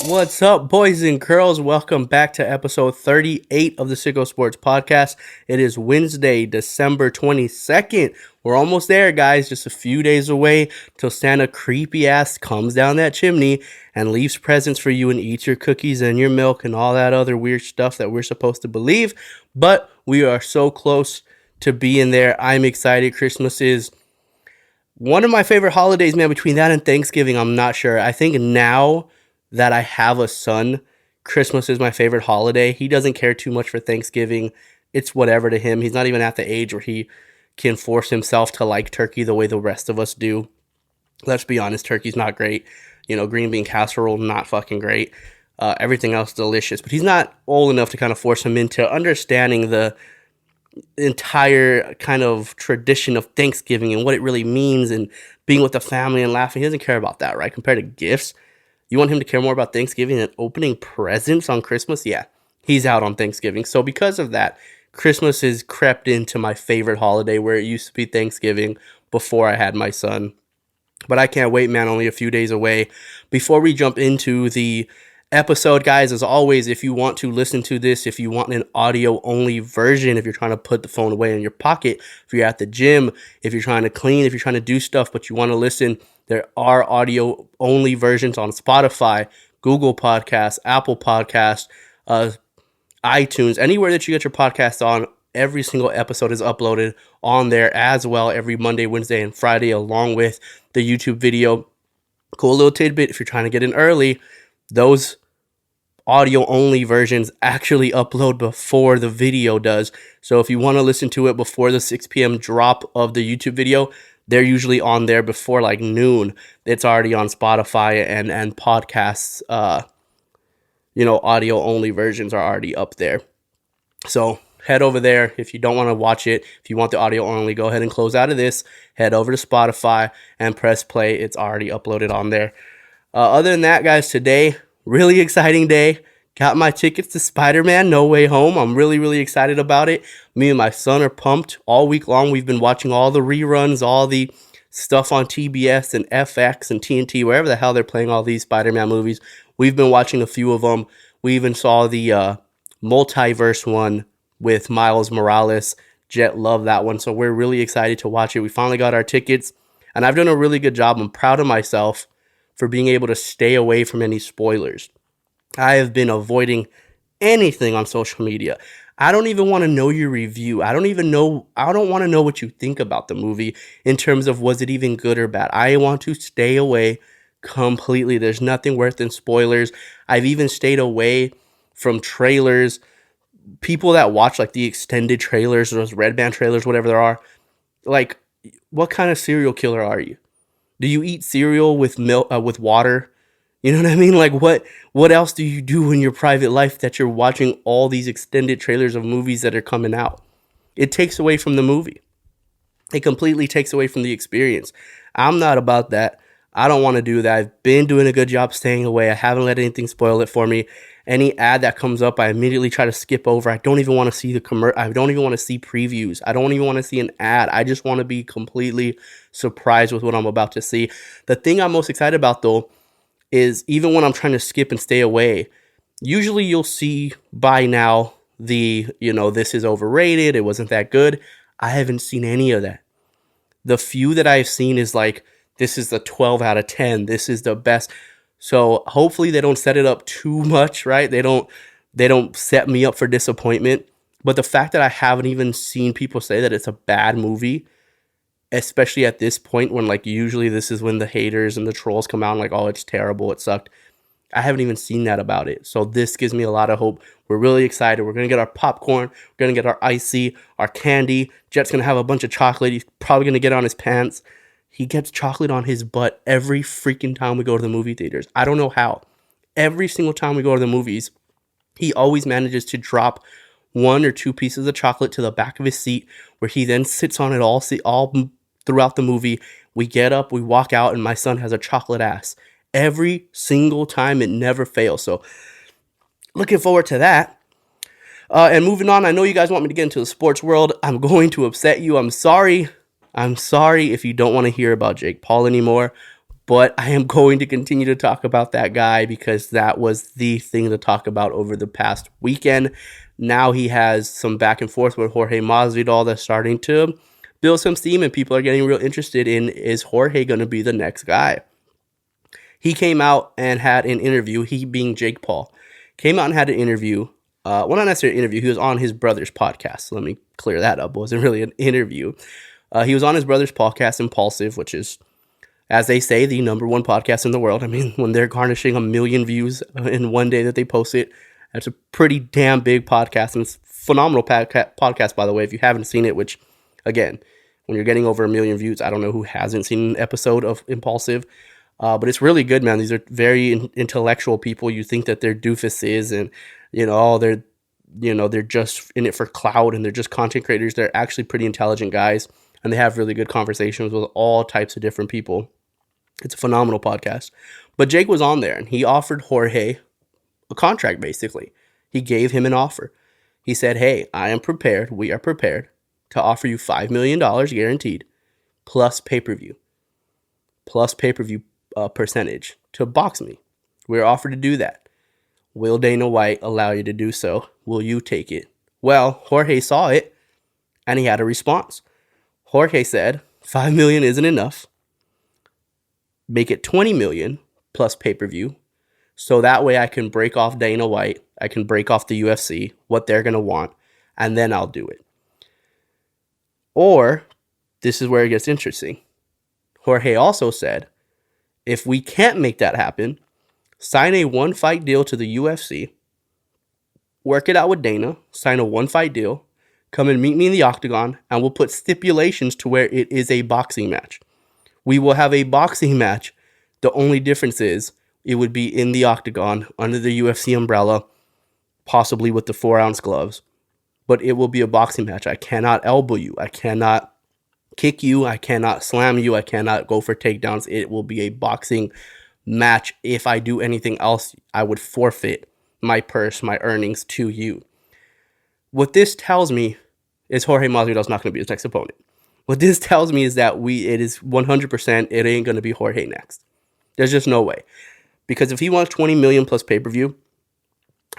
What's up, boys and girls? Welcome back to episode 38 of the Sicko Sports Podcast. It is Wednesday, December 22nd. We're almost there, guys. Just a few days away till Santa creepy ass comes down that chimney and leaves presents for you and eats your cookies and your milk and all that other weird stuff that we're supposed to believe. But we are so close to being there. I'm excited. Christmas is one of my favorite holidays, man. Between that and Thanksgiving, I'm not sure. I think now that I have a son, Christmas is my favorite holiday. He doesn't care too much for Thanksgiving. It's whatever to him. He's not even at the age where he can force himself to like turkey the way the rest of us do. Let's be honest, turkey's not great. You know, green bean casserole, not fucking great. Everything else delicious. But he's not old enough to kind of force him into understanding the entire kind of tradition of Thanksgiving and what it really means and being with the family and laughing. He doesn't care about that, right? Compared to gifts. You want him to care more about Thanksgiving than opening presents on Christmas? Yeah, he's out on Thanksgiving. So because of that, Christmas has crept into my favorite holiday where it used to be Thanksgiving before I had my son. But I can't wait, man. Only a few days away. Before we jump into the episode, guys, as always, if you want to listen to this, if you want an audio-only version, if you're trying to put the phone away in your pocket, if you're at the gym, if you're trying to clean, if you're trying to do stuff, but you want to listen, there are audio-only versions on Spotify, Google Podcasts, Apple Podcasts, iTunes, anywhere that you get your podcasts on. Every single episode is uploaded on there as well every Monday, Wednesday, and Friday, along with the YouTube video. Cool little tidbit, if you're trying to get in early, those audio-only versions actually upload before the video does. So if you want to listen to it before the 6 p.m. drop of the YouTube video, they're usually on there before like noon. It's already on Spotify and podcasts. Audio-only versions are already up there. So head over there. If you don't want to watch it, if you want the audio only, go ahead and close out of this. Head over to Spotify and press play. It's already uploaded on there. Other than that, guys, today, really exciting day. Got my tickets to Spider-Man No Way Home. I'm really, really excited about it. Me and my son are pumped all week long. We've been watching all the reruns, all the stuff on TBS and FX and TNT, wherever the hell they're playing all these Spider-Man movies. We've been watching a few of them. We even saw the multiverse one with Miles Morales. Jet loved that one, so we're really excited to watch it. We finally got our tickets, and I've done a really good job. I'm proud of myself for being able to stay away from any spoilers. I have been avoiding anything on social media. I don't even want to know your review. I don't want to know what you think about the movie in terms of was it even good or bad. I want to stay away completely. There's nothing worse than spoilers. I've even stayed away from trailers. People that watch like the extended trailers, those red band trailers, whatever there are, like, what kind of serial killer are you? Do you eat cereal with milk, with water? You know what I mean? Like, what else do you do in your private life that you're watching all these extended trailers of movies that are coming out? It takes away from the movie. It completely takes away from the experience. I'm not about that. I don't want to do that. I've been doing a good job staying away. I haven't let anything spoil it for me. Any ad that comes up, I immediately try to skip over. I don't even want to see I don't even want to see previews. I don't even want to see an ad. I just want to be completely surprised with what I'm about to see. The thing I'm most excited about, though, is even when I'm trying to skip and stay away, usually you'll see by now this is overrated, it wasn't that good. I haven't seen any of that. The few that I've seen is like, this is the 12 out of 10. This is the best. So hopefully they don't set it up too much, right? They don't set me up for disappointment. But the fact that I haven't even seen people say that it's a bad movie, especially at this point when like usually this is when the haters and the trolls come out and like, oh, it's terrible, it sucked. I haven't even seen that about it. So this gives me a lot of hope. We're really excited. We're going to get our popcorn. We're going to get our icy, our candy. Jet's going to have a bunch of chocolate. He's probably going to get on his pants. He gets chocolate on his butt every freaking time we go to the movie theaters. I don't know how. Every single time we go to the movies, he always manages to drop 1 or 2 pieces of chocolate to the back of his seat where he then sits on it all throughout the movie. We get up, we walk out, and my son has a chocolate ass. Every single time, it never fails. So looking forward to that. And moving on, I know you guys want me to get into the sports world. I'm going to upset you. I'm sorry if you don't want to hear about Jake Paul anymore. But I am going to continue to talk about that guy because that was the thing to talk about over the past weekend. Now he has some back and forth with Jorge Masvidal that's starting to build some steam, and people are getting real interested in, is Jorge going to be the next guy? He came out and had an interview, he being Jake Paul, came out and had an interview. Well, not necessarily an interview. He was on his brother's podcast. So let me clear that up. It wasn't really an interview. He was on his brother's podcast, Impulsive, which is, as they say, the #1 podcast in the world. I mean, when they're garnishing 1 million views in one day that they post it, that's a pretty damn big podcast. And it's a phenomenal podcast, by the way, if you haven't seen it, which, again, when you're getting over 1 million views, I don't know who hasn't seen an episode of Impulsive. But it's really good, man. These are very intellectual people. You think that they're doofuses and, they're just in it for clout and they're just content creators. They're actually pretty intelligent guys, and they have really good conversations with all types of different people. It's a phenomenal podcast. But Jake was on there, and he offered Jorge a contract, basically. He gave him an offer. He said, hey, I am prepared, we are prepared to offer you $5 million guaranteed, plus pay-per-view percentage to box me. We're offered to do that. Will Dana White allow you to do so? Will you take it? Well, Jorge saw it, and he had a response. Jorge said, $5 million isn't enough. Make it $20 million plus pay-per-view. So that way I can break off Dana White. I can break off the UFC, what they're going to want, and then I'll do it. Or, this is where it gets interesting. Jorge also said, if we can't make that happen, sign a 1-fight deal to the UFC, work it out with Dana, sign a 1-fight deal, come and meet me in the octagon, and we'll put stipulations to where it is a boxing match. We will have a boxing match. The only difference is it would be in the octagon under the UFC umbrella, possibly with the 4-ounce gloves, but it will be a boxing match. I cannot elbow you. I cannot kick you. I cannot slam you. I cannot go for takedowns. It will be a boxing match. If I do anything else, I would forfeit my purse, my earnings to you. What this tells me is Jorge Masvidal's not going to be his next opponent. What this tells me is that it is 100%, it ain't going to be Jorge next. There's just no way. Because if he wants 20 million plus pay-per-view,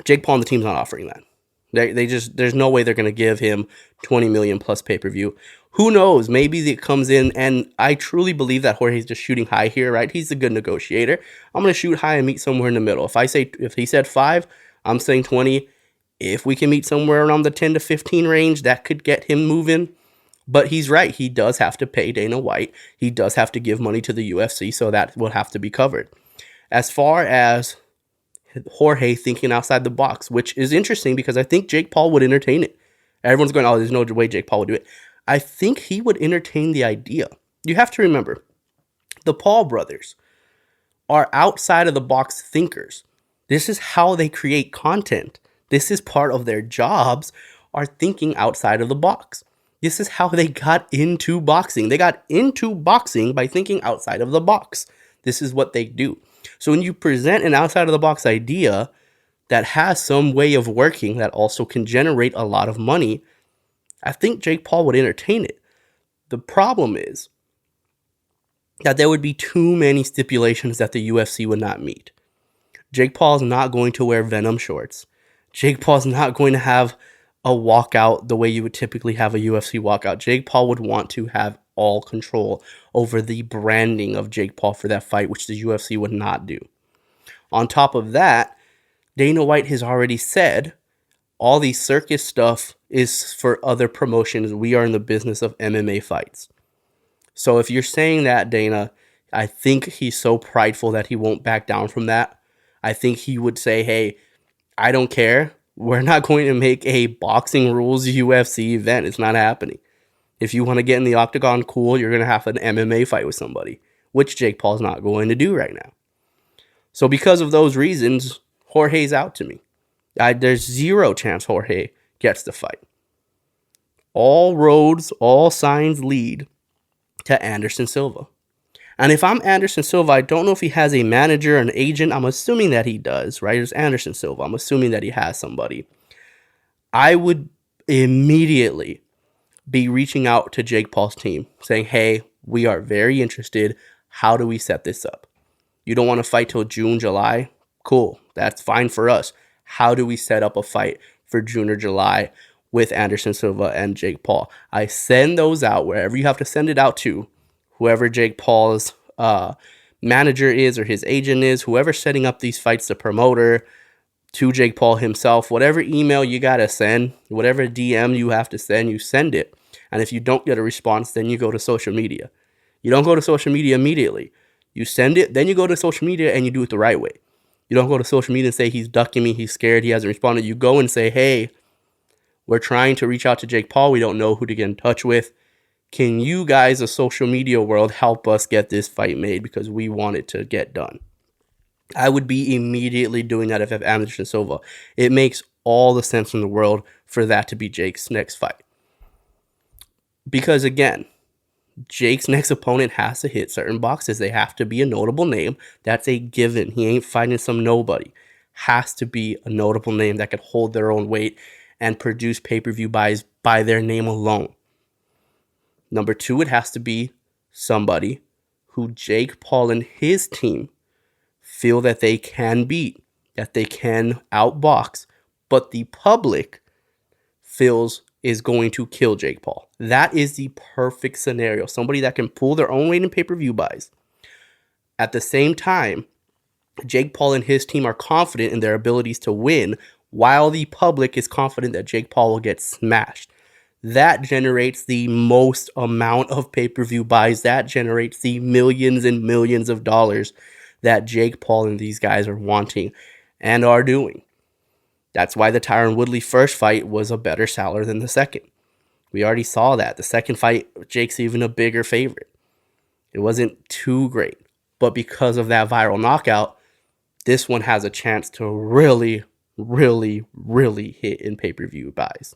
Jake Paul and the team's not offering that. There's no way they're going to give him 20 million plus pay-per-view. Who knows? Maybe it comes in, and I truly believe that Jorge's just shooting high here, right? He's a good negotiator. I'm going to shoot high and meet somewhere in the middle. If he said 5, I'm saying 20. If we can meet somewhere around the 10 to 15 range, that could get him moving. But he's right. He does have to pay Dana White. He does have to give money to the UFC, so that will have to be covered. As far as Jorge thinking outside the box, which is interesting because I think Jake Paul would entertain it. Everyone's going, oh, there's no way Jake Paul would do it. I think he would entertain the idea. You have to remember, the Paul brothers are outside of the box thinkers. This is how they create content. This is part of their jobs, are thinking outside of the box. This is how they got into boxing. They got into boxing by thinking outside of the box. This is what they do. So when you present an outside of the box idea that has some way of working that also can generate a lot of money, I think Jake Paul would entertain it. The problem is that there would be too many stipulations that the UFC would not meet. Jake Paul is not going to wear Venom shorts. Jake Paul is not going to have a walkout the way you would typically have a UFC walkout. Jake Paul would want to have all control over the branding of Jake Paul for that fight, which the UFC would not do. On top of that, Dana White has already said all the circus stuff is for other promotions. We are in the business of MMA fights. So if you're saying that, Dana, I think he's so prideful that he won't back down from that. I think he would say, hey, I don't care. We're not going to make a boxing rules UFC event. It's not happening. If you want to get in the octagon, cool, you're going to have an MMA fight with somebody, which Jake Paul's not going to do right now. So because of those reasons, Jorge's out to me. There's zero chance Jorge gets the fight. All roads, all signs lead to Anderson Silva. And if I'm Anderson Silva, I don't know if he has a manager, an agent. I'm assuming that he does, right? It's Anderson Silva. I'm assuming that he has somebody. I would immediately be reaching out to Jake Paul's team saying, hey, we are very interested. How do we set this up? You don't want to fight till June, July? Cool. That's fine for us. How do we set up a fight for June or July with Anderson Silva and Jake Paul? I send those out wherever you have to send it out to, whoever Jake Paul's manager is or his agent is, whoever's setting up these fights, the promoter, to Jake Paul himself, whatever email you got to send, whatever DM you have to send, you send it. And if you don't get a response, then you go to social media. You don't go to social media immediately. You send it, then you go to social media and you do it the right way. You don't go to social media and say, he's ducking me, he's scared, he hasn't responded. You go and say, hey, we're trying to reach out to Jake Paul. We don't know who to get in touch with. Can you guys, the social media world, help us get this fight made because we want it to get done? I would be immediately doing that if I have Anderson Silva. It makes all the sense in the world for that to be Jake's next fight. Because again, Jake's next opponent has to hit certain boxes. They have to be a notable name. That's a given. He ain't fighting some nobody. Has to be a notable name that could hold their own weight and produce pay-per-view buys by their name alone. Number two, it has to be somebody who Jake Paul and his team feel that they can beat, that they can outbox, but the public feels is going to kill Jake Paul. That is the perfect scenario. Somebody that can pull their own weight in pay-per-view buys. At the same time, Jake Paul and his team are confident in their abilities to win, while the public is confident that Jake Paul will get smashed. That generates the most amount of pay-per-view buys. That generates the millions and millions of dollars that Jake Paul and these guys are wanting and are doing. That's why the Tyron Woodley first fight was a better seller than the second. We already saw that. The second fight, Jake's even a bigger favorite. It wasn't too great. But because of that viral knockout, this one has a chance to really, really, really hit in pay-per-view buys.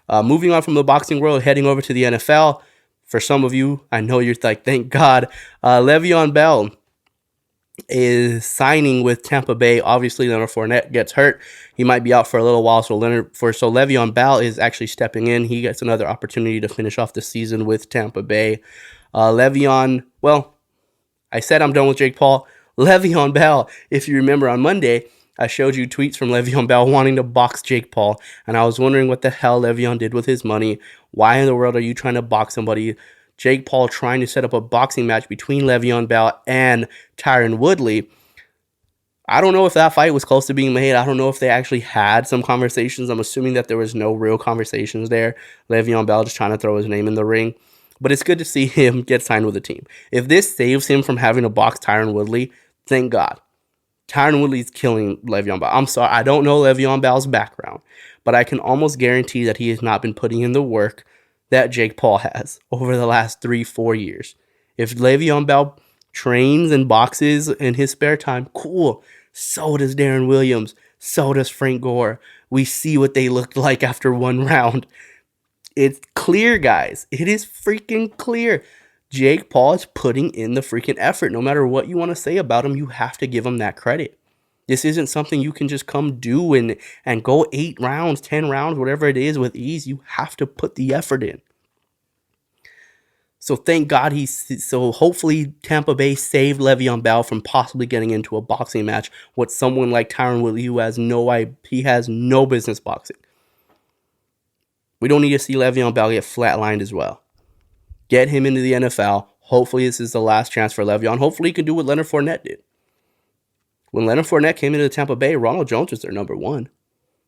Moving on from the boxing world, heading over to the NFL. For some of you, I know you're like, thank God. Le'Veon Bell is signing with Tampa Bay. Obviously, Leonard Fournette gets hurt. He might be out for a little while, so Le'Veon Bell is actually stepping in. He gets another opportunity to finish off the season with Tampa Bay. Le'Veon, well, I said I'm done with Jake Paul. Le'Veon Bell, if you remember on Monday, I showed you tweets from Le'Veon Bell wanting to box Jake Paul, and I was wondering what the hell Le'Veon did with his money. Why in the world are you trying to box somebody? Jake Paul trying to set up a boxing match between Le'Veon Bell and Tyron Woodley. I don't know if that fight was close to being made. I don't know if they actually had some conversations. I'm assuming that there was no real conversations there. Le'Veon Bell just trying to throw his name in the ring. But it's good to see him get signed with a team. If this saves him from having to box Tyron Woodley, thank God. Tyron Woodley's killing Le'Veon Bell. I'm sorry, I don't know Le'Veon Bell's background, but I can almost guarantee that he has not been putting in the work that Jake Paul has over the last 3-4 years. If Le'Veon Bell trains and boxes in his spare time, cool. So does Darren Williams. So does Frank Gore. We see what they looked like after one round. It's clear, guys. It is freaking clear. Jake Paul is putting in the freaking effort. No matter what you want to say about him, you have to give him that credit. This isn't something you can just come do and go 8 rounds, 10 rounds, whatever it is with ease. You have to put the effort in. So thank God hopefully Tampa Bay saved Le'Veon Bell from possibly getting into a boxing match with someone like Tyron Woodley who has no business boxing. We don't need to see Le'Veon Bell get flatlined as well. Get him into the NFL. Hopefully this is the last chance for Le'Veon. Hopefully he can do what Leonard Fournette did. When Leonard Fournette came into Tampa Bay, Ronald Jones was their number one.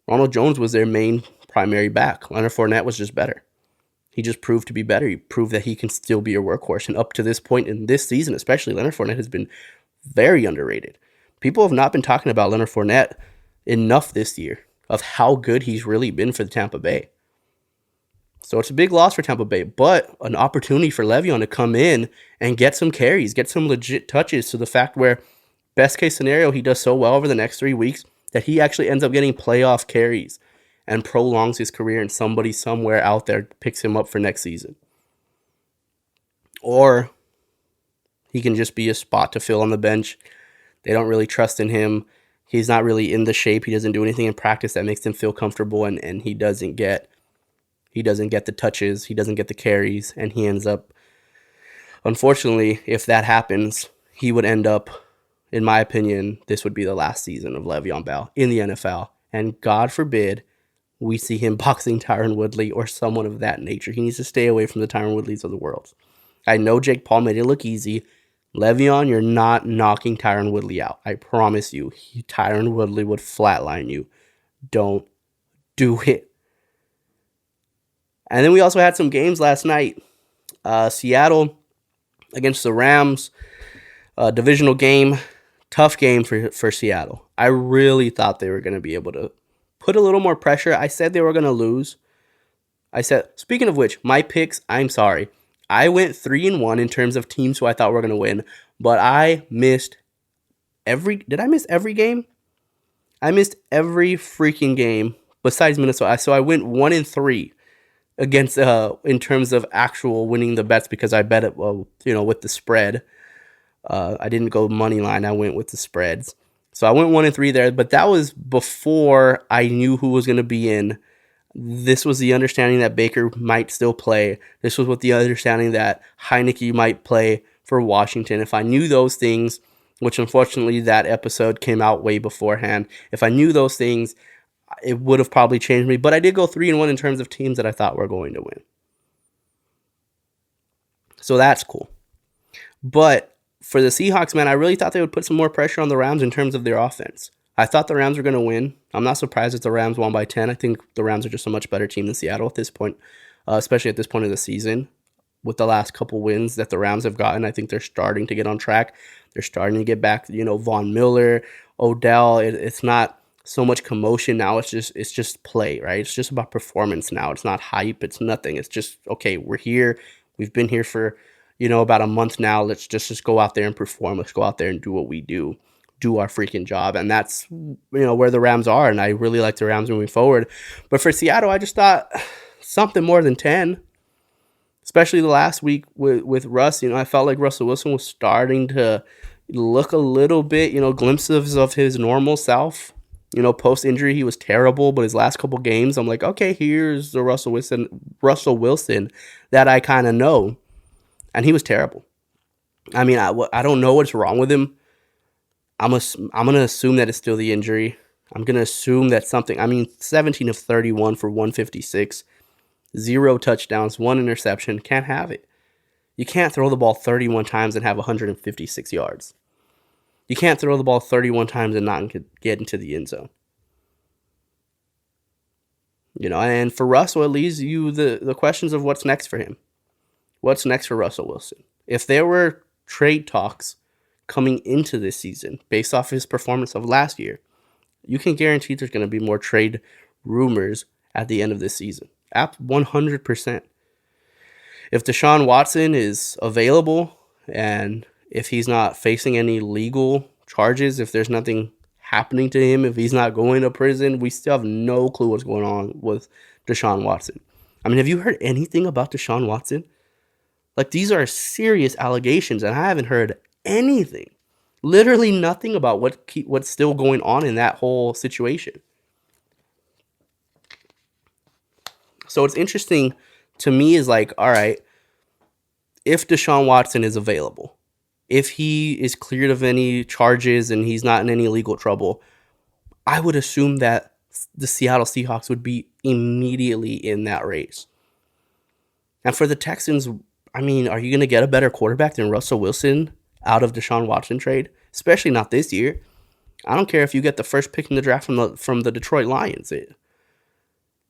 Ronald Jones was their main primary back. Leonard Fournette was just better. He just proved to be better. He proved that he can still be a workhorse. And up to this point in this season, especially, Leonard Fournette has been very underrated. People have not been talking about Leonard Fournette enough this year of how good he's really been for the Tampa Bay. So it's a big loss for Tampa Bay, but an opportunity for Le'Veon to come in and get some carries, get some legit touches to the fact where, best case scenario, he does so well over the next 3 weeks that he actually ends up getting playoff carries and prolongs his career and somebody somewhere out there picks him up for next season. Or he can just be a spot to fill on the bench. They don't really trust in him. He's not really in the shape. He doesn't do anything in practice that makes him feel comfortable, and he doesn't get the touches, he doesn't get the carries, and he ends up Unfortunately, if that happens, he would end up, in my opinion, this would be the last season of Le'Veon Bell in the NFL. And God forbid we see him boxing Tyron Woodley or someone of that nature. He needs to stay away from the Tyron Woodleys of the world. I know Jake Paul made it look easy. Le'Veon, you're not knocking Tyron Woodley out. I promise you. Tyron Woodley would flatline you. Don't do it. And then we also had some games last night. Seattle against the Rams. Divisional game. Tough game for Seattle. I really thought they were going to be able to put a little more pressure. I said they were going to lose. Speaking of which, my picks, I'm sorry. I went 3-1 in terms of teams who I thought were going to win, but I missed did I miss every game? I missed every freaking game besides Minnesota. So I went 1-3 against, in terms of actual winning the bets because I bet it, with the spread. I didn't go money line. I went with the spreads. So I went 1-3 there, but that was before I knew who was going to be in. This was the understanding that Baker might still play. This was with the understanding that Heineke might play for Washington. If I knew those things, which unfortunately that episode came out way beforehand, if I knew those things, it would have probably changed me. But I did go 3-1 in terms of teams that I thought were going to win. So that's cool. But for the Seahawks, man, I really thought they would put some more pressure on the Rams in terms of their offense. I thought the Rams were going to win. I'm not surprised that the Rams won by 10. I think the Rams are just a much better team than Seattle at this point, especially at this point of the season. With the last couple wins that the Rams have gotten, I think they're starting to get on track. They're starting to get back, Von Miller, Odell. It's not so much commotion now. It's just play, right? It's just about performance now. It's not hype. It's nothing. It's just, okay, we're here. We've been here for, about a month now. Let's just go out there and perform. Let's go out there and do what we do. Do our freaking job. And that's, where the Rams are. And I really like the Rams moving forward. But for Seattle, I just thought something more than 10, especially the last week with Russ. I felt like Russell Wilson was starting to look a little bit, glimpses of his normal self. Post-injury, he was terrible. But his last couple games, I'm like, okay, here's the Russell Wilson that I kind of know. And he was terrible. I mean, I don't know what's wrong with him. I'm going to assume that it's still the injury. I'm going to assume that 17 of 31 for 156, 0 touchdowns, 1 interception. Can't have it. You can't throw the ball 31 times and have 156 yards. You can't throw the ball 31 times and not get into the end zone. And for Russell, it leaves you the questions of what's next for him. What's next for Russell Wilson? If there were trade talks coming into this season based off his performance of last year, you can guarantee there's going to be more trade rumors at the end of this season. 100%. If Deshaun Watson is available and if he's not facing any legal charges, if there's nothing happening to him, if he's not going to prison, we still have no clue what's going on with Deshaun Watson. I mean, have you heard anything about Deshaun Watson? Like, these are serious allegations, and I haven't heard anything, literally nothing about what's still going on in that whole situation. So it's interesting to me is like, all right, if Deshaun Watson is available, if he is cleared of any charges and he's not in any legal trouble, I would assume that the Seattle Seahawks would be immediately in that race. And for the Texans, I mean, are you going to get a better quarterback than Russell Wilson out of Deshaun Watson trade? Especially not this year. I don't care if you get the first pick in the draft from the Detroit Lions.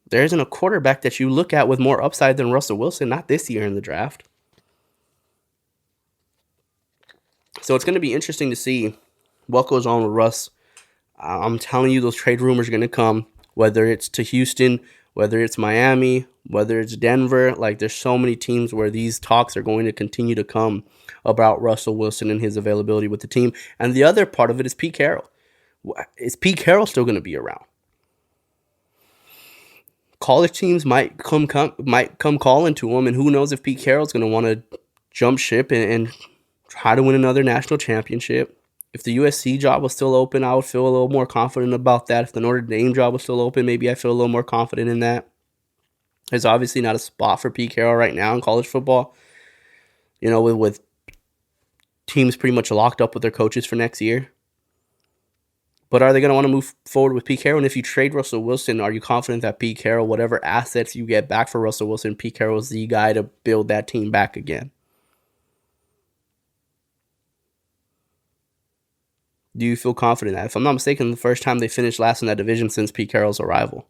There isn't a quarterback that you look at with more upside than Russell Wilson, not this year in the draft. So it's going to be interesting to see what goes on with Russ. I'm telling you, those trade rumors are going to come, whether it's to Houston, whether it's Miami, whether it's Denver. Like, there's so many teams where these talks are going to continue to come about Russell Wilson and his availability with the team. And the other part of it is Pete Carroll. Is Pete Carroll still going to be around? College teams might come calling to him, and who knows if Pete Carroll's going to want to jump ship and try to win another national championship. If the USC job was still open, I would feel a little more confident about that. If the Notre Dame job was still open, maybe I feel a little more confident in that. There's obviously not a spot for Pete Carroll right now in college football. with teams pretty much locked up with their coaches for next year. But are they going to want to move forward with Pete Carroll? And if you trade Russell Wilson, are you confident that Pete Carroll, whatever assets you get back for Russell Wilson, Pete Carroll is the guy to build that team back again? Do you feel confident that? If I'm not mistaken, the first time they finished last in that division since Pete Carroll's arrival.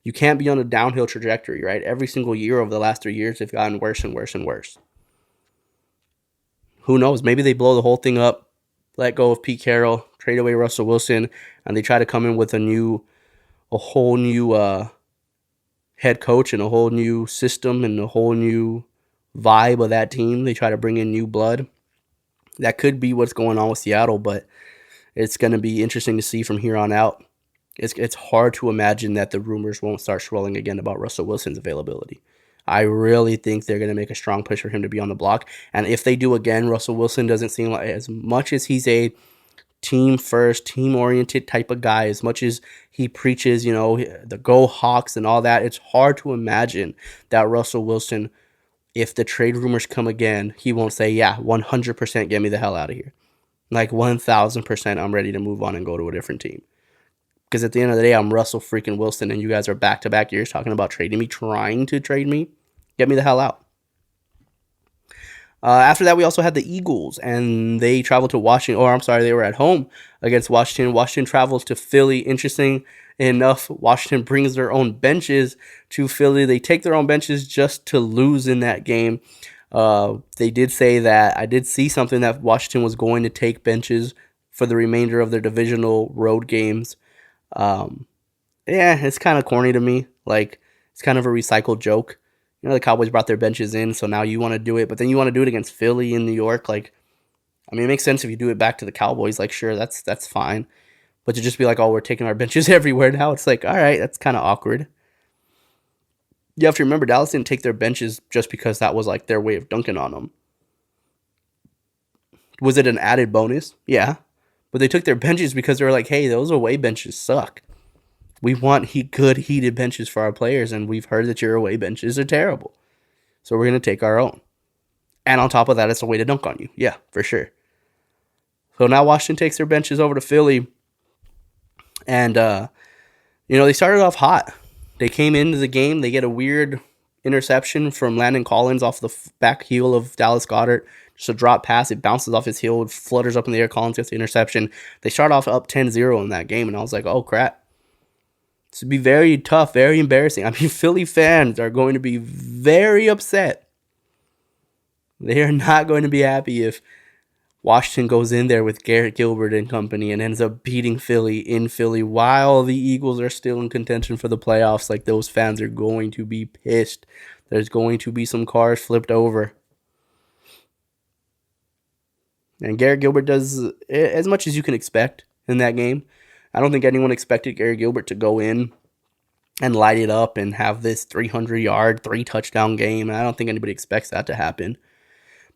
You can't be on a downhill trajectory, right? Every single year over the last 3 years, they've gotten worse and worse and worse. Who knows? Maybe they blow the whole thing up, let go of Pete Carroll, trade away Russell Wilson, and they try to come in with a whole new head coach and a whole new system and a whole new vibe of that team. They try to bring in new blood. That could be what's going on with Seattle, but it's going to be interesting to see from here on out. It's hard to imagine that the rumors won't start swirling again about Russell Wilson's availability. I really think they're going to make a strong push for him to be on the block. And if they do again, Russell Wilson doesn't seem like, as much as he's a team first, team oriented type of guy, as much as he preaches, the Go Hawks and all that, it's hard to imagine that Russell Wilson, if the trade rumors come again, he won't say, yeah, 100% get me the hell out of here. Like 1,000% I'm ready to move on and go to a different team. Because at the end of the day, I'm Russell freaking Wilson, and you guys are back-to-back years talking about trading me, trying to trade me. Get me the hell out. After that, we also had the Eagles, and they traveled to Washington. They were at home against Washington. Washington travels to Philly. Interesting enough, Washington brings their own benches to Philly. They take their own benches just to lose in that game. They did say that, I did see something that Washington was going to take benches for the remainder of their divisional road games. It's kind of corny to me. Like, it's kind of a recycled joke. The Cowboys brought their benches in, so now you want to do it, but then you want to do it against Philly in New York. Like, I mean, it makes sense if you do it back to the Cowboys. Like, sure, that's fine. But to just be like, oh, we're taking our benches everywhere now, it's like, all right, that's kind of awkward. You have to remember, Dallas didn't take their benches just because that was like their way of dunking on them. Was it an added bonus? Yeah. But they took their benches because they were like, hey, those away benches suck. We want good heated benches for our players, and we've heard that your away benches are terrible. So we're going to take our own. And on top of that, it's a way to dunk on you. Yeah, for sure. So now Washington takes their benches over to Philly. And, they started off hot. They came into the game. They get a weird interception from Landon Collins off the back heel of Dallas Goedert. Just a drop pass. It bounces off his heel. It flutters up in the air. Collins gets the interception. They start off up 10-0 in that game. And I was like, oh, crap. This would be very tough, very embarrassing. I mean, Philly fans are going to be very upset. They are not going to be happy if Washington goes in there with Garrett Gilbert and company and ends up beating Philly in Philly while the Eagles are still in contention for the playoffs. Like, those fans are going to be pissed. There's going to be some cars flipped over. And Garrett Gilbert does as much as you can expect in that game. I don't think anyone expected Garrett Gilbert to go in and light it up and have this 300-yard, 3-touchdown game. I don't think anybody expects that to happen.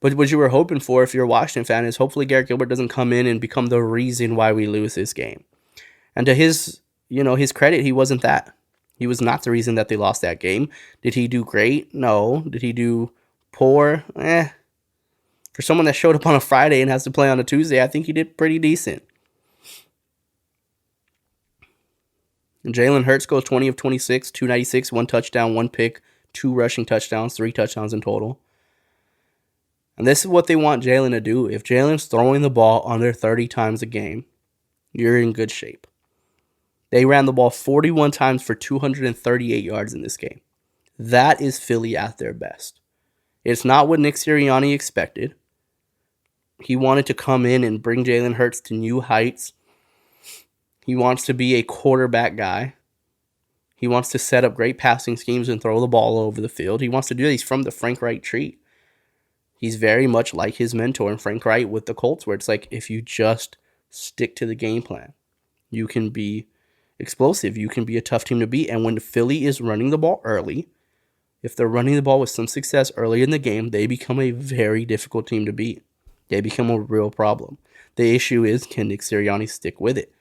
But what you were hoping for, if you're a Washington fan, is hopefully Garrett Gilbert doesn't come in and become the reason why we lose this game. And to his credit, he wasn't that. He was not the reason that they lost that game. Did he do great? No. Did he do poor? For someone that showed up on a Friday and has to play on a Tuesday, I think he did pretty decent. And Jalen Hurts goes 20 of 26, 296, 1 touchdown, 1 pick, 2 rushing touchdowns, 3 touchdowns in total. And this is what they want Jalen to do. If Jalen's throwing the ball under 30 times a game, you're in good shape. They ran the ball 41 times for 238 yards in this game. That is Philly at their best. It's not what Nick Sirianni expected. He wanted to come in and bring Jalen Hurts to new heights. He wants to be a quarterback guy. He wants to set up great passing schemes and throw the ball over the field. He wants to do this from the Frank Reich tree. He's very much like his mentor in Frank Reich with the Colts, where it's like, if you just stick to the game plan, you can be explosive. You can be a tough team to beat. And when Philly is running the ball early, if they're running the ball with some success early in the game, they become a very difficult team to beat. They become a real problem. The issue is, can Nick Sirianni stick with it?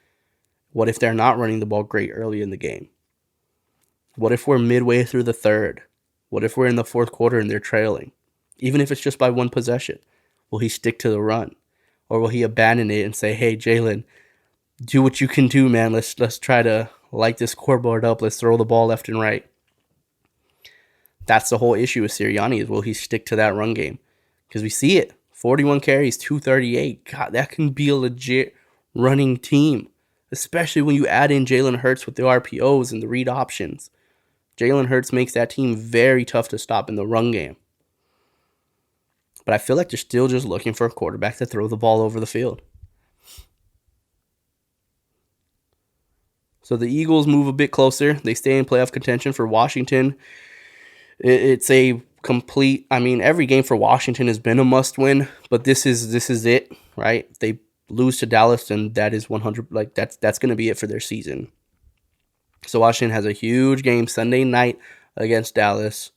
What if they're not running the ball great early in the game? What if we're midway through the third? What if we're in the fourth quarter and they're trailing? even if it's just by one possession? Will he stick to the run? Or will he abandon it and say, hey, Jalen, do what you can do, man. Let's try to light this scoreboard up. Let's throw the ball left and right. That's the whole issue with Sirianni, is will he stick to that run game? Because we see it. 41 carries, 238. God, that can be a legit running team, especially when you add in Jalen Hurts with the RPOs and the read options. Jalen Hurts makes that team very tough to stop in the run game. But I feel like they're still just looking for a quarterback to throw the ball over the field. So the Eagles move a bit closer. They stay in playoff contention. For Washington, it's a complete, I mean, every game for Washington has been a must-win, but this is it, right? If they lose to Dallas, then that is 100, like that's going to be it for their season. So Washington has a huge game Sunday night against Dallas.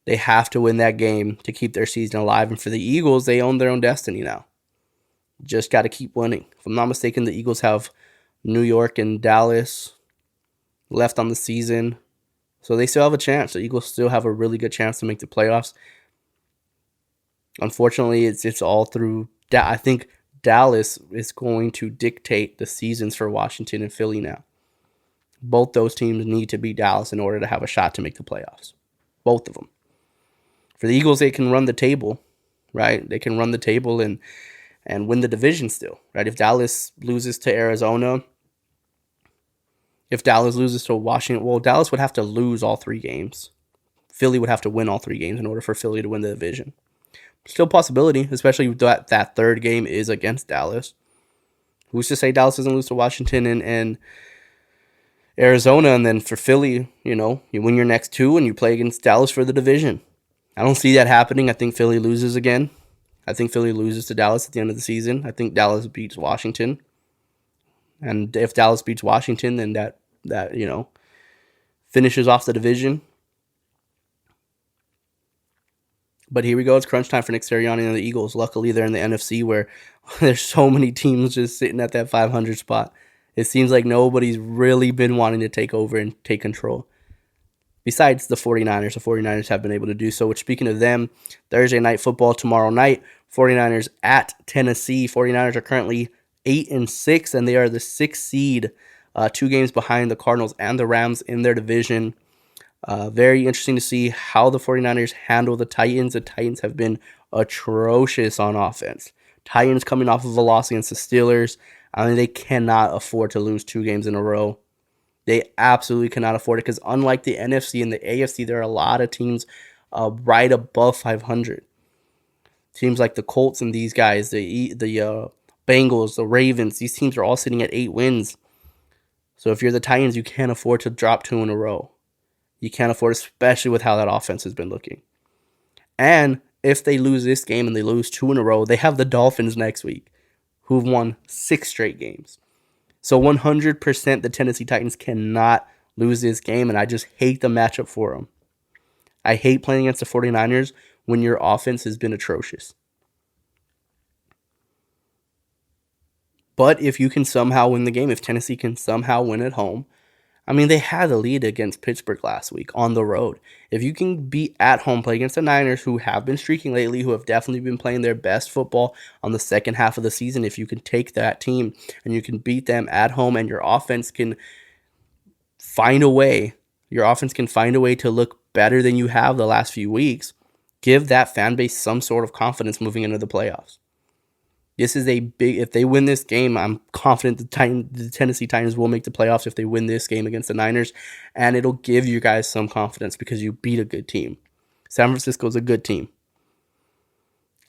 They have to win that game to keep their season alive. And for the Eagles, they own their own destiny now. Just got to keep winning. If I'm not mistaken, the Eagles have New York and Dallas left on the season. So they still have a chance. The Eagles still have a really good chance to make the playoffs. Unfortunately, it's all through. I think Dallas is going to dictate the seasons for Washington and Philly now. Both those teams need to beat Dallas in order to have a shot to make the playoffs. Both of them. For the Eagles, they can run the table, right? They can run the table and win the division still, right? If Dallas loses to Arizona, if Dallas loses to Washington, well, Dallas would have to lose all 3 games. Philly would have to win all 3 games in order for Philly to win the division. Still a possibility, especially that third game is against Dallas. Who's to say Dallas doesn't lose to Washington and Arizona, and then for Philly, you win your next 2 and you play against Dallas for the division. I don't see that happening. I think Philly loses again. I think Philly loses to Dallas at the end of the season. I think Dallas beats Washington. And if Dallas beats Washington, then that finishes off the division. But here we go. It's crunch time for Nick Sirianni and the Eagles. Luckily, they're in the NFC where there's so many teams just sitting at that 500 spot. It seems like nobody's really been wanting to take over and take control. Besides the 49ers. The 49ers have been able to do so. Which, speaking of them, Thursday night football tomorrow night. 49ers at Tennessee. 49ers are currently 8-6, and they are the 6th seed, 2 games behind the Cardinals and the Rams in their division. Very interesting to see how the 49ers handle the Titans. The Titans have been atrocious on offense. Titans coming off of a loss against the Steelers. I mean, they cannot afford to lose 2 games in a row. They absolutely cannot afford it because unlike the NFC and the AFC, there are a lot of teams right above 500. Teams like the Colts and these guys, the Bengals, the Ravens, these teams are all sitting at 8 wins. So if you're the Titans, you can't afford to drop 2 in a row. You can't afford, especially with how that offense has been looking. And if they lose this game and they lose 2 in a row, they have the Dolphins next week, who've won 6 straight games. So 100% the Tennessee Titans cannot lose this game, and I just hate the matchup for them. I hate playing against the 49ers when your offense has been atrocious. But if you can somehow win the game, if Tennessee can somehow win at home, I mean, they had a lead against Pittsburgh last week on the road. If you can be at home, play against the Niners, who have been streaking lately, who have definitely been playing their best football on the second half of the season, if you can take that team and you can beat them at home and your offense can find a way, to look better than you have the last few weeks, give that fan base some sort of confidence moving into the playoffs. This is a big, if they win this game, I'm confident the Tennessee Titans will make the playoffs if they win this game against the Niners, and it'll give you guys some confidence because you beat a good team. San Francisco is a good team.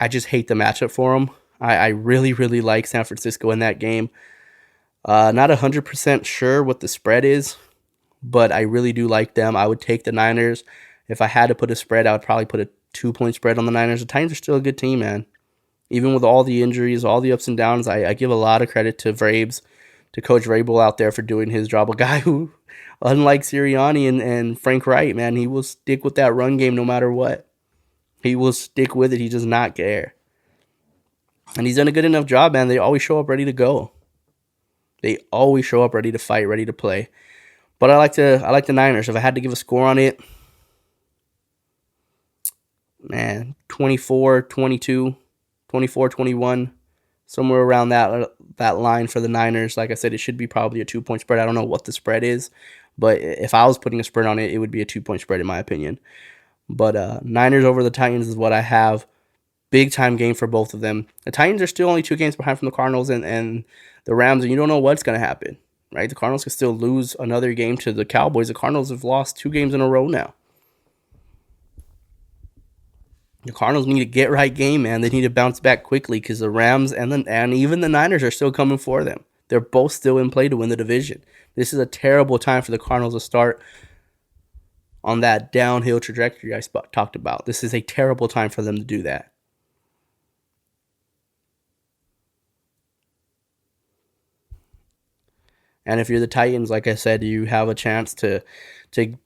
I just hate the matchup for them. I really, really like San Francisco in that game. Not 100% sure what the spread is, but I really do like them. I would take the Niners. If I had to put a spread, I would probably put a 2-point spread on the Niners. The Titans are still a good team, man. Even with all the injuries, all the ups and downs, I give a lot of credit to Vrabes, to Coach Vrabel out there for doing his job. A guy who, unlike Sirianni and Frank Wright, man, he will stick with that run game no matter what. He will stick with it. He does not care. And he's done a good enough job, man. They always show up ready to go. They always show up ready to fight, ready to play. But I like the Niners. If I had to give a score on it, man, 24-22, 24-21, somewhere around that line for the Niners. Like I said, it should be probably a 2-point spread. I don't know what the spread is, but if I was putting a spread on it, it would be a 2-point spread in my opinion. But Niners over the Titans is what I have. Big time game for both of them. The Titans are still only 2 games behind from the Cardinals and the Rams, and you don't know what's going to happen, right? The Cardinals could still lose another game to the Cowboys. The Cardinals have lost 2 games in a row now. The Cardinals need to get right game, man. They need to bounce back quickly because the Rams and even the Niners are still coming for them. They're both still in play to win the division. This is a terrible time for the Cardinals to start on that downhill trajectory I talked about. This is a terrible time for them to do that. And if you're the Titans, like I said, you have a chance to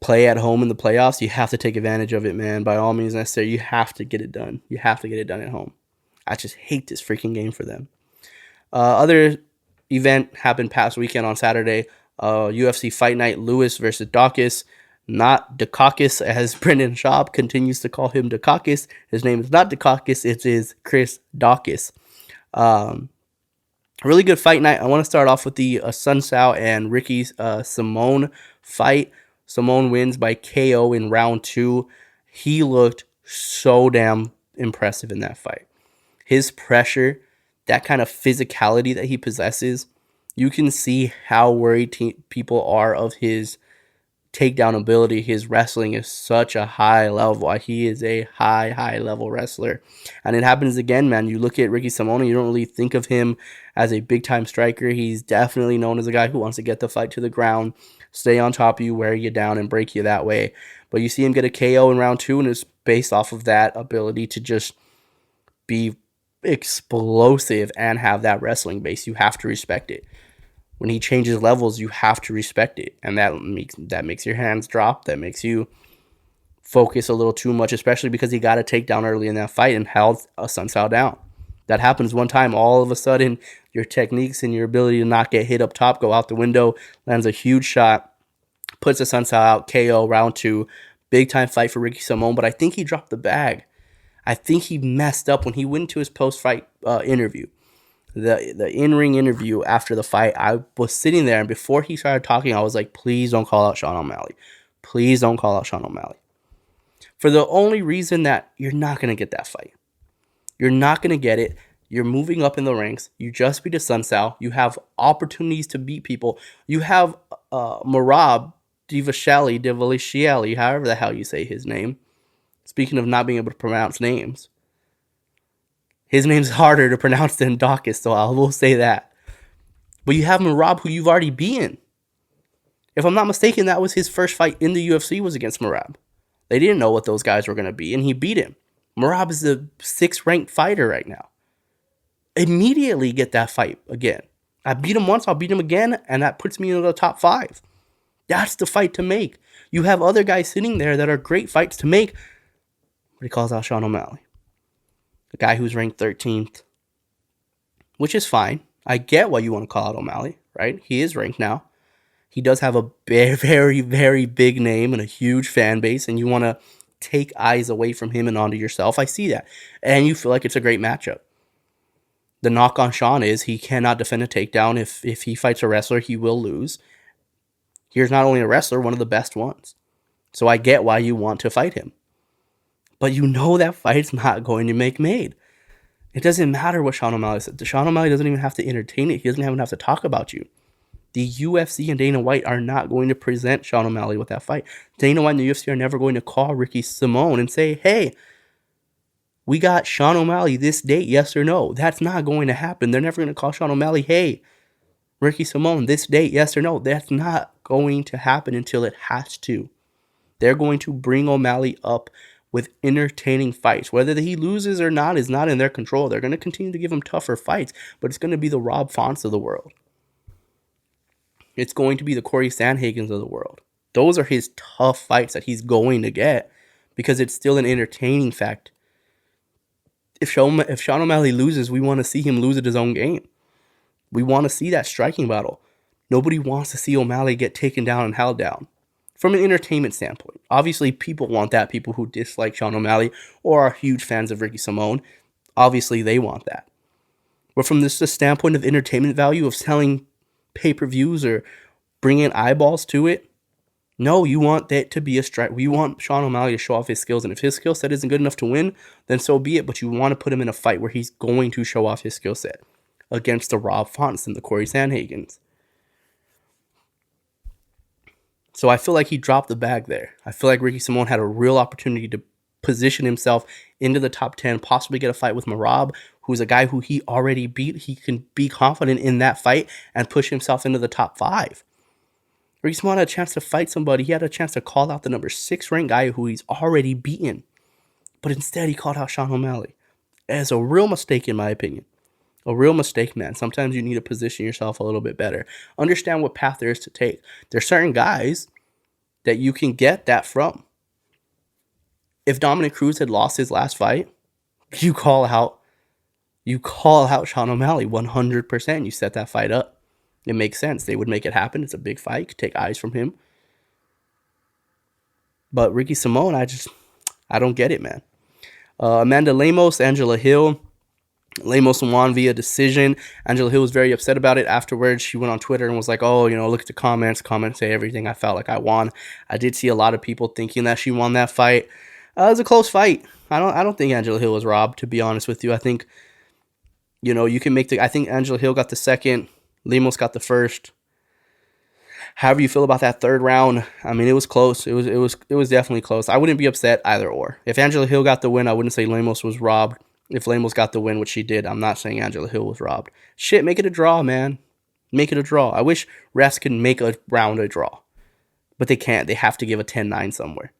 play at home in the playoffs. You have to take advantage of it, man. By all means necessary, you have to get it done. You have to get it done at home. I just hate this freaking game for them. Other event happened past weekend on Saturday. UFC Fight Night Lewis versus Daukaus. Not Daukaus, as Brendan Schaub continues to call him Daukaus. His name is not Daukaus, it is Chris Daukaus. Really good fight night. I want to start off with the Sun Tzu and Ricky Simón fight. Simón wins by KO in round 2. He looked so damn impressive in that fight. His pressure, that kind of physicality that he possesses, you can see how worried people are of his takedown ability. His wrestling is such a high level. He is a high level wrestler. And it happens again, man. You look at Ricky Simón, you don't really think of him as a big time striker. He's definitely known as a guy who wants to get the fight to the ground, stay on top of you, wear you down, and break you that way. But you see him get a KO in round 2, and it's based off of that ability to just be explosive and have that wrestling base. You have to respect it. When he changes levels, you have to respect it. And that makes your hands drop. That makes you focus a little too much, especially because he got a takedown early in that fight and held a Sun Tzu down. That happens one time. All of a sudden, your techniques and your ability to not get hit up top go out the window. Lands a huge shot. Puts the Sun Tzu out. KO round 2. Big time fight for Ricky Simón. But I think he dropped the bag. I think he messed up when he went to his post-fight interview. The in-ring interview after the fight, I was sitting there, and before he started talking, I was like, please don't call out Sean O'Malley. Please don't call out Sean O'Malley. For the only reason that you're not going to get that fight. You're not going to get it. You're moving up in the ranks. You just beat a Sun Tzu. You have opportunities to beat people. You have Merab Dvalishvili, however the hell you say his name. Speaking of not being able to pronounce names. His name's harder to pronounce than Daukaus, so I will say that. But you have Merab, who you've already beaten. If I'm not mistaken, that was his first fight in the UFC was against Merab. They didn't know what those guys were going to be, and he beat him. Merab is the 6th-ranked fighter right now. Immediately get that fight again. I beat him once, I'll beat him again, and that puts me into the top 5. That's the fight to make. You have other guys sitting there that are great fights to make, but he calls out Sean O'Malley. The guy who's ranked 13th, which is fine. I get why you want to call out O'Malley, right? He is ranked now. He does have a very, very big name and a huge fan base, and you want to take eyes away from him and onto yourself. I see that. And you feel like it's a great matchup. The knock on Sean is he cannot defend a takedown. If he fights a wrestler, he will lose. Here's not only a wrestler, one of the best ones. So I get why you want to fight him. But you know that fight's not going to make made. It doesn't matter what Sean O'Malley said. Sean O'Malley doesn't even have to entertain it. He doesn't even have to talk about you. The UFC and Dana White are not going to present Sean O'Malley with that fight. Dana White and the UFC are never going to call Ricky Simón and say, hey, we got Sean O'Malley this date, yes or no. That's not going to happen. They're never going to call Sean O'Malley, hey, Ricky Simón, this date, yes or no. That's not going to happen until it has to. They're going to bring O'Malley up with entertaining fights. Whether he loses or not is not in their control. They're going to continue to give him tougher fights, but it's going to be the Rob Fonts of the world. It's going to be the Corey Sandhagens of the world. Those are his tough fights that he's going to get because it's still an entertaining fact. If Sean O'Malley loses, we want to see him lose at his own game. We want to see that striking battle. Nobody wants to see O'Malley get taken down and held down from an entertainment standpoint. Obviously, people want that. People who dislike Sean O'Malley or are huge fans of Ricky Simone, obviously they want that. But from this the standpoint of entertainment value of selling pay-per-views or bringing eyeballs to it, no, you want that to be a strike. We want Sean O'Malley to show off his skills, and if his skill set isn't good enough to win, then so be it. But you want to put him in a fight where he's going to show off his skill set against the Rob Fonts and the Corey Sandhagens. So I feel like he dropped the bag there. I feel like Ricky Simone had a real opportunity to position himself into the top 10, possibly get a fight with Merab, who's a guy who he already beat. He can be confident in that fight and push himself into the top 5. Ricky Simone had a chance to fight somebody. He had a chance to call out the number 6 ranked guy who he's already beaten. But instead, he called out Sean O'Malley. It's a real mistake, in my opinion. A real mistake, man. Sometimes you need to position yourself a little bit better. Understand what path there is to take. There's certain guys that you can get that from. If Dominic Cruz had lost his last fight, you call out Sean O'Malley 100%. You set that fight up. It makes sense. They would make it happen. It's a big fight. You could take eyes from him. But Ricky Simone, I don't get it, man. Amanda Lemos, Angela Hill. Lemos won via decision. Angela Hill was very upset about it afterwards. She went on Twitter and was like, oh, look at the comments. Comments say everything. I felt like I won. I did see a lot of people thinking that she won that fight. It was a close fight. I don't think Angela Hill was robbed, to be honest with you. I think, you can make I think Angela Hill got the second. Lemos got the first. However you feel about that third round, I mean, it was close. It was definitely close. I wouldn't be upset either or. If Angela Hill got the win, I wouldn't say Lemos was robbed. If Lemos got the win, which she did, I'm not saying Angela Hill was robbed. Shit, make it a draw, man. Make it a draw. I wish refs could make a round a draw. But they can't. They have to give a 10-9 somewhere.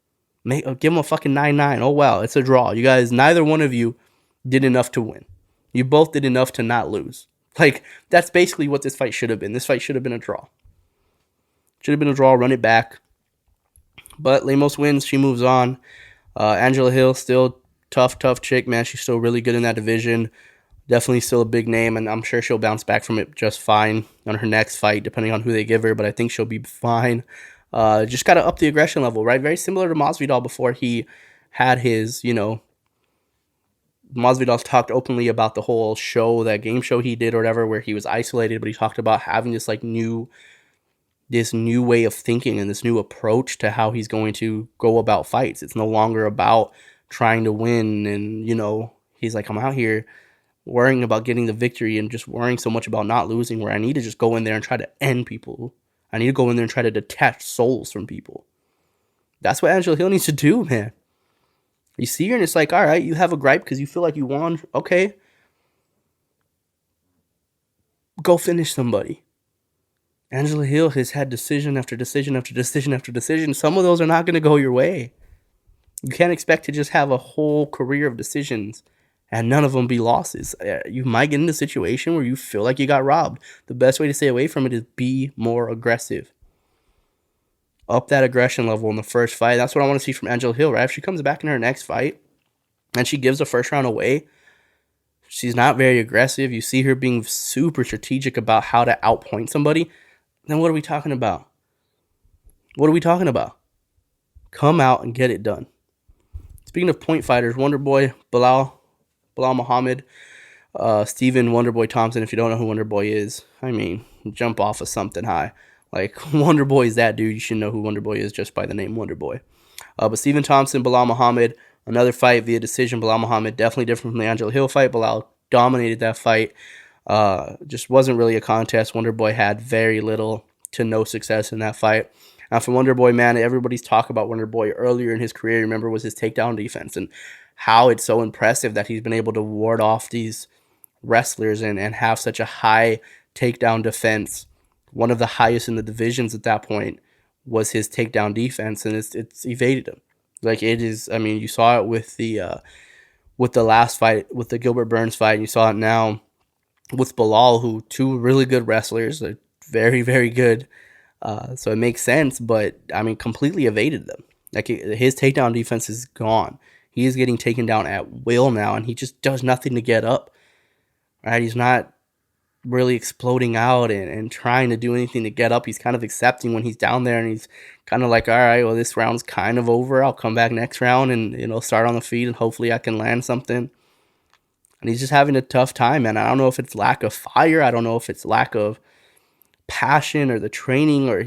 Give them a fucking 9-9. Oh, wow, it's a draw. You guys, neither one of you did enough to win. You both did enough to not lose. Like, that's basically what this fight should have been. This fight should have been a draw. Should have been a draw, run it back. But Lemos wins. She moves on. Angela Hill, still tough chick, man. She's still really good in that division. Definitely still a big name, and I'm sure she'll bounce back from it just fine on her next fight, depending on who they give her, but I think she'll be fine. Just got to up the aggression level, right? Very similar to Masvidal before he had his, Masvidal talked openly about the whole show, that game show he did or whatever, where he was isolated, but he talked about having this new way of thinking and this new approach to how he's going to go about fights. It's no longer about trying to win and, he's like, I'm out here worrying about getting the victory and just worrying so much about not losing, where I need to just go in there and try to end people. I need to go in there and try to detach souls from people. That's what Angela Hill needs to do, man. You see her and it's like, all right, you have a gripe because you feel like you won. Okay. Go finish somebody. Angela Hill has had decision after decision after decision after decision. Some of those are not going to go your way. You can't expect to just have a whole career of decisions and none of them be losses. You might get in a situation where you feel like you got robbed. The best way to stay away from it is be more aggressive. Up that aggression level in the first fight. That's what I want to see from Angela Hill, right? If she comes back in her next fight and she gives the first round away, she's not very aggressive. You see her being super strategic about how to outpoint somebody. Then what are we talking about? What are we talking about? Come out and get it done. Speaking of point fighters, Wonderboy, Bilal Muhammad, Stephen Wonderboy Thompson. If you don't know who Wonderboy is, I mean, jump off of something high. Like, Wonderboy is that dude. You should know who Wonderboy is just by the name Wonderboy. But Stephen Thompson, Bilal Muhammad, another fight via decision. Bilal Muhammad, definitely different from the Angela Hill fight. Bilal dominated that fight. Just wasn't really a contest. Wonderboy had very little to no success in that fight. And for Wonderboy, man, everybody's talk about Wonderboy earlier in his career, remember, was his takedown defense and how it's so impressive that he's been able to ward off these wrestlers and have such a high takedown defense. One of the highest in the divisions at that point was his takedown defense, and it's evaded him. Like, it is, I mean, you saw it with the last fight, with the Gilbert Burns fight, and you saw it now with Bilal, who, two really good wrestlers, they're very, very good. So it makes sense, but, I mean, completely evaded them. Like, his takedown defense is gone. He is getting taken down at will now, and he just does nothing to get up. Right? He's not really exploding out and trying to do anything to get up. He's kind of accepting when he's down there, and he's kind of like, all right, well, this round's kind of over. I'll come back next round and, start on the feet, and hopefully I can land something. And he's just having a tough time, man. I don't know if it's lack of fire. I don't know if it's lack of passion or the training, or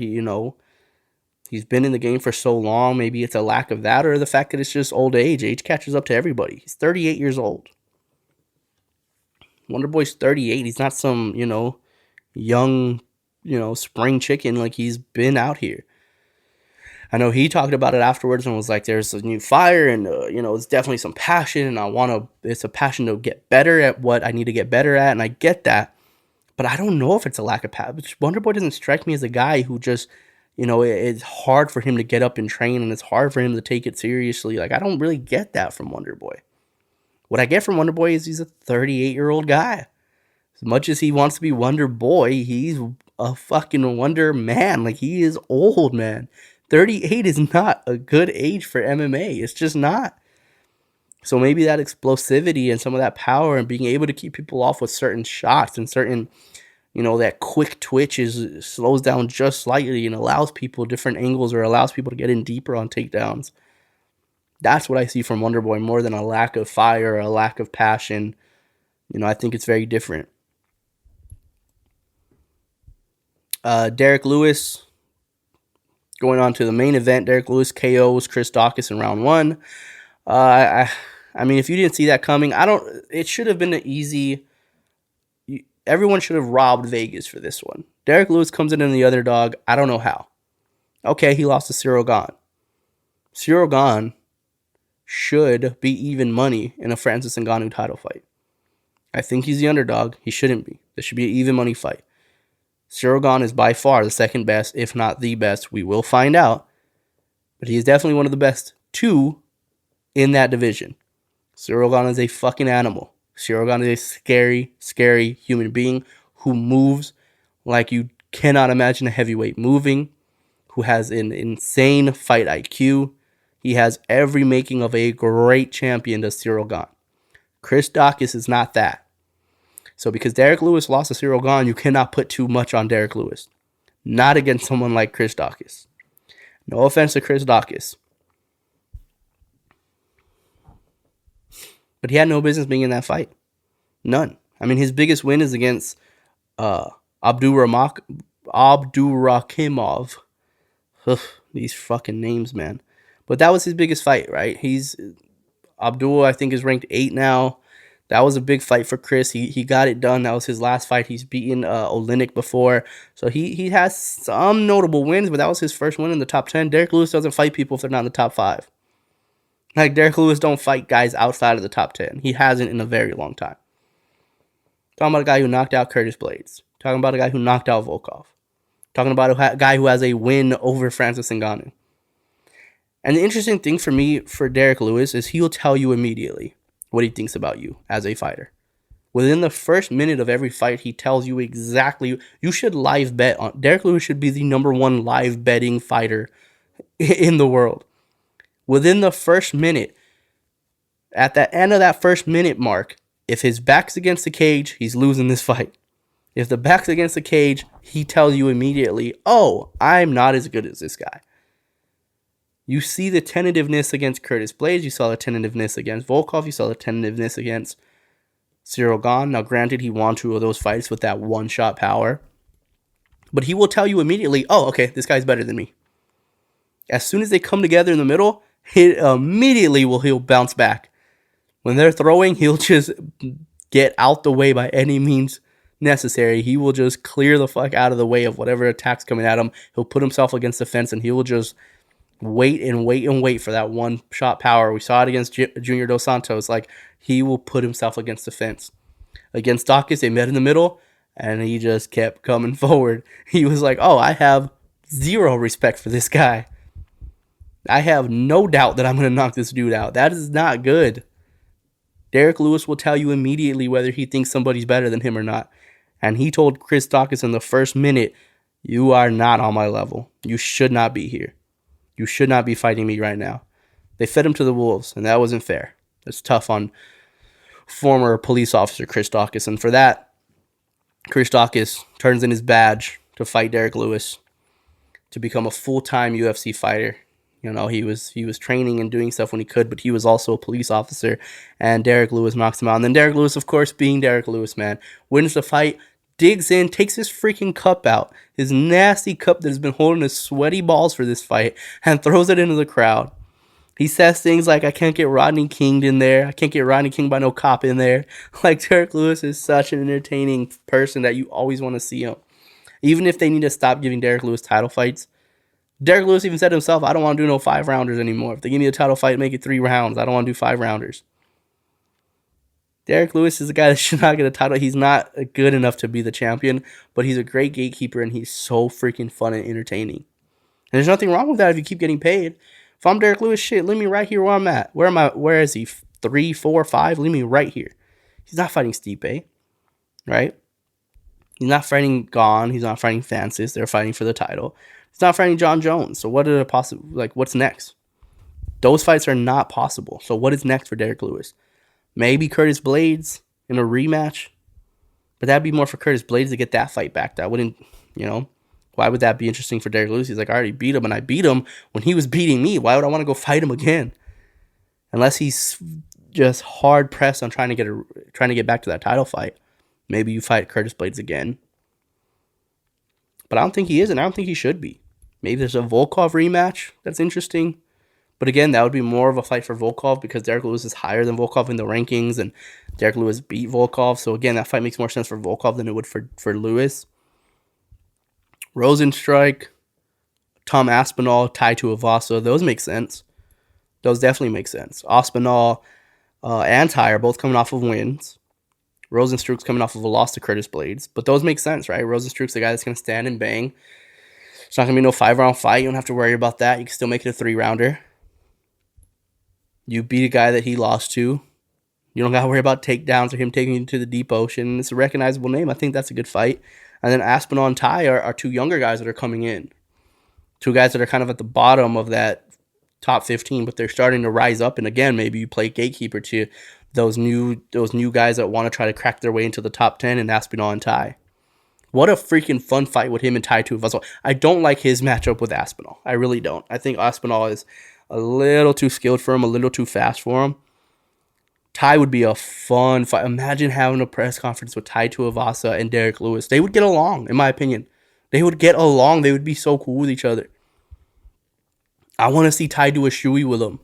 he's been in the game for so long. Maybe it's a lack of that, or the fact that it's just old age. Age catches up to everybody. He's 38 years old. Wonder Boy's 38. He's not some, young, spring chicken. Like, he's been out here. I know he talked about it afterwards and was like, there's a new fire and, it's definitely some passion, and it's a passion to get better at what I need to get better at. And I get that, but I don't know if it's a lack of passion. Wonder Boy doesn't strike me as a guy who just, it's hard for him to get up and train, and it's hard for him to take it seriously. Like, I don't really get that from Wonder Boy. What I get from Wonder Boy is he's a 38-year-old guy. As much as he wants to be Wonder Boy, he's a fucking Wonder Man. Like, he is old, man. 38 is not a good age for MMA. It's just not. So maybe that explosivity and some of that power and being able to keep people off with certain shots and certain, that quick twitch slows down just slightly and allows people different angles, or allows people to get in deeper on takedowns. That's what I see from Wonder Boy, more than a lack of fire or a lack of passion. I think it's very different. Derrick Lewis, going on to the main event. Derrick Lewis KOs Chris Daukaus in round 1. I mean, if you didn't see that coming, it should have been an easy. Everyone should have robbed Vegas for this one. Derrick Lewis comes in the underdog. I don't know how. Okay, he lost to Ciryl Gane. Ciryl Gane should be even money in a Francis Ngannou title fight. I think he's the underdog. He shouldn't be. This should be an even money fight. Ciryl Gane is by far the second best, if not the best. We will find out. But he is definitely one of the best 2 in that division. Ciryl Gane is a fucking animal. Ciryl Gane is a scary, scary human being who moves like you cannot imagine a heavyweight moving, who has an insane fight IQ. He has every making of a great champion, does Ciryl Gane. Chris Daukaus is not that. So because Derrick Lewis lost to Ciryl Gane, you cannot put too much on Derrick Lewis. Not against someone like Chris Daukaus. No offense to Chris Daukaus, but he had no business being in that fight. None. I mean, his biggest win is against Abdurakhimov. These fucking names, man. But that was his biggest fight, right? Abdul, I think, is ranked 8 now. That was a big fight for Chris. He got it done. That was his last fight. He's beaten Oleinik before. So he has some notable wins, but that was his first win in the top 10. Derrick Lewis doesn't fight people if they're not in the top 5. Like, Derrick Lewis don't fight guys outside of the top 10. He hasn't in a very long time. Talking about a guy who knocked out Curtis Blades. Talking about a guy who knocked out Volkov. Talking about a guy who has a win over Francis Ngannou. And the interesting thing for me, for Derrick Lewis, is he'll tell you immediately what he thinks about you as a fighter. Within the first minute of every fight, he tells you exactly. You should live bet on. Derrick Lewis should be the number 1 live betting fighter in the world. Within the first minute, at the end of that first minute mark, if his back's against the cage, he's losing this fight. If the back's against the cage, he tells you immediately, oh, I'm not as good as this guy. You see the tentativeness against Curtis Blades. You saw the tentativeness against Volkov. You saw the tentativeness against Ciryl Gane. Now, granted, he won 2 of those fights with that one-shot power. But he will tell you immediately, oh, okay, this guy's better than me. As soon as they come together in the middle, he'll bounce back. When they're throwing, he'll just get out the way by any means necessary. He will just clear the fuck out of the way of whatever attack's coming at him. He'll put himself against the fence, and he will just wait and wait and wait for that one-shot power. We saw it against Junior Dos Santos. Like, he will put himself against the fence. Against Daukaus, they met in the middle, and he just kept coming forward. He was like, oh, I have zero respect for this guy. I have no doubt that I'm going to knock this dude out. That is not good. Derrick Lewis will tell you immediately whether he thinks somebody's better than him or not. And he told Chris Daukaus in the first minute, you are not on my level. You should not be here. You should not be fighting me right now. They fed him to the wolves, and that wasn't fair. It's tough on former police officer Chris Daukaus. And for that, Chris Daukaus turns in his badge to fight Derrick Lewis to become a full-time UFC fighter. You know, he was training and doing stuff when he could, but he was also a police officer, and Derrick Lewis knocks him out. And then Derrick Lewis, of course, being Derrick Lewis, man, wins the fight, digs in, takes his freaking cup out, his nasty cup that has been holding his sweaty balls for this fight, and throws it into the crowd. He says things like, I can't get Rodney Kinged in there. I can't get Rodney King by no cop in there. Like, Derrick Lewis is such an entertaining person that you always want to see him. Even if they need to stop giving Derrick Lewis title fights. Derrick Lewis even said himself, I don't want to do no 5-rounders anymore. If they give me a title fight, make it 3 rounds. I don't want to do 5-rounders. Derrick Lewis is a guy that should not get a title. He's not good enough to be the champion, but he's a great gatekeeper, and he's so freaking fun and entertaining. And there's nothing wrong with that if you keep getting paid. If I'm Derrick Lewis, shit, leave me right here where I'm at. Where am I? Where is he? 3, 4, 5? Leave me right here. He's not fighting Stipe, right? He's not fighting Gone. He's not fighting Francis. They're fighting for the title. He's not fighting John Jones. So what are the possible? Like, what's next? Those fights are not possible. So what is next for Derrick Lewis? Maybe Curtis Blades in a rematch, but that'd be more for Curtis Blades to get that fight back. That wouldn't, why would that be interesting for Derrick Lewis? He's like, I already beat him, and I beat him when he was beating me. Why would I want to go fight him again? Unless he's just hard pressed on trying to get back to that title fight. Maybe you fight Curtis Blades again. But I don't think he is, and I don't think he should be. Maybe there's a Volkov rematch that's interesting. But again, that would be more of a fight for Volkov because Derrick Lewis is higher than Volkov in the rankings, and Derrick Lewis beat Volkov. So again, that fight makes more sense for Volkov than it would for Lewis. Rosenstrike, Tom Aspinall, Tai Tuivasa, those make sense. Those definitely make sense. Aspinall and Tai are both coming off of wins. Rosenstruck's coming off of a loss to Curtis Blades. But those make sense, right? Rosenstruck's the guy that's going to stand and bang. It's not going to be no 5-round fight. You don't have to worry about that. You can still make it a 3-rounder. You beat a guy that he lost to. You don't got to worry about takedowns or him taking you to the deep ocean. It's a recognizable name. I think that's a good fight. And then Aspinall and Tai are 2 younger guys that are coming in. 2 guys that are kind of at the bottom of that top 15, but they're starting to rise up. And again, maybe you play gatekeeper to those new guys that want to try to crack their way into the top 10 in Aspinall and Tai. What a freaking fun fight with him and Tai Tuivasa. I don't like his matchup with Aspinall. I really don't. I think Aspinall is a little too skilled for him, a little too fast for him. Tai would be a fun fight. Imagine having a press conference with Tai Tuivasa and Derrick Lewis. They would get along, in my opinion. They would get along. They would be so cool with each other. I want to see Tai do a shoey with him.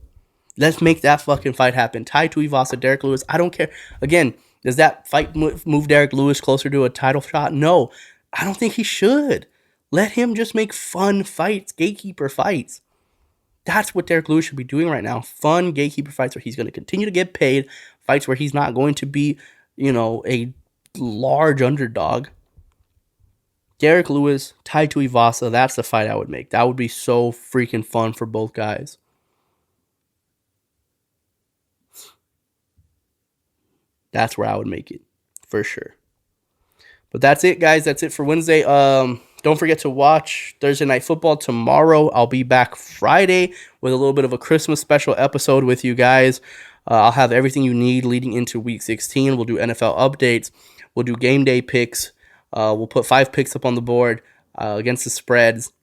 Let's make that fucking fight happen. Tai Tuivasa, Derrick Lewis. I don't care. Again, does that fight move Derrick Lewis closer to a title shot? No. I don't think he should. Let him just make fun fights, gatekeeper fights. That's what Derrick Lewis should be doing right now. Fun gatekeeper fights where he's going to continue to get paid. Fights where he's not going to be, a large underdog. Derrick Lewis, Tai Tuivasa, that's the fight I would make. That would be so freaking fun for both guys. That's where I would make it, for sure. But that's it, guys. That's it for Wednesday. Don't forget to watch Thursday Night Football tomorrow. I'll be back Friday with a little bit of a Christmas special episode with you guys. I'll have everything you need leading into Week 16. We'll do NFL updates. We'll do game day picks. We'll put 5 picks up on the board against the spreads.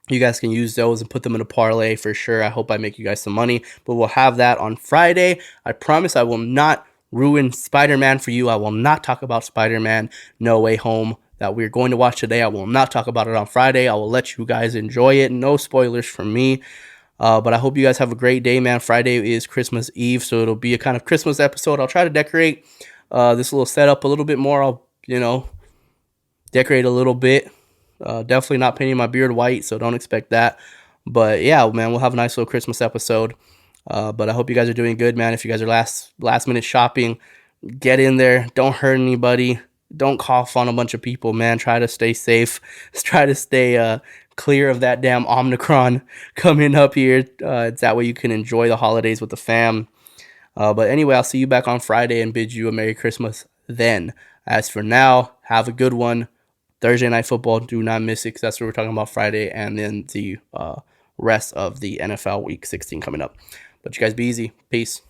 You guys can use those and put them in a parlay for sure. I hope I make you guys some money. But we'll have that on Friday. I promise I will not ruin Spider-Man for you. I will not talk about Spider-Man No Way Home that we're going to watch today. I will not talk about it on Friday. I will let you guys enjoy it. No spoilers from me. But I hope you guys have a great day, man. Friday is Christmas Eve, so it'll be a kind of Christmas episode. I'll try to decorate this little setup a little bit more. I'll, decorate a little bit. Definitely not painting my beard white, so don't expect that. But yeah, man, we'll have a nice little Christmas episode. But I hope you guys are doing good, man. If you guys are last minute shopping, get in there. Don't hurt anybody. Don't cough on a bunch of people, man. Try to stay safe. Try to stay clear of that damn Omicron coming up here. It's that way you can enjoy the holidays with the fam. But anyway, I'll see you back on Friday and bid you a Merry Christmas then. As for now, have a good one. Thursday Night Football, do not miss it, 'cause that's what we're talking about Friday, and then the rest of the NFL Week 16 coming up. But you guys be easy. Peace.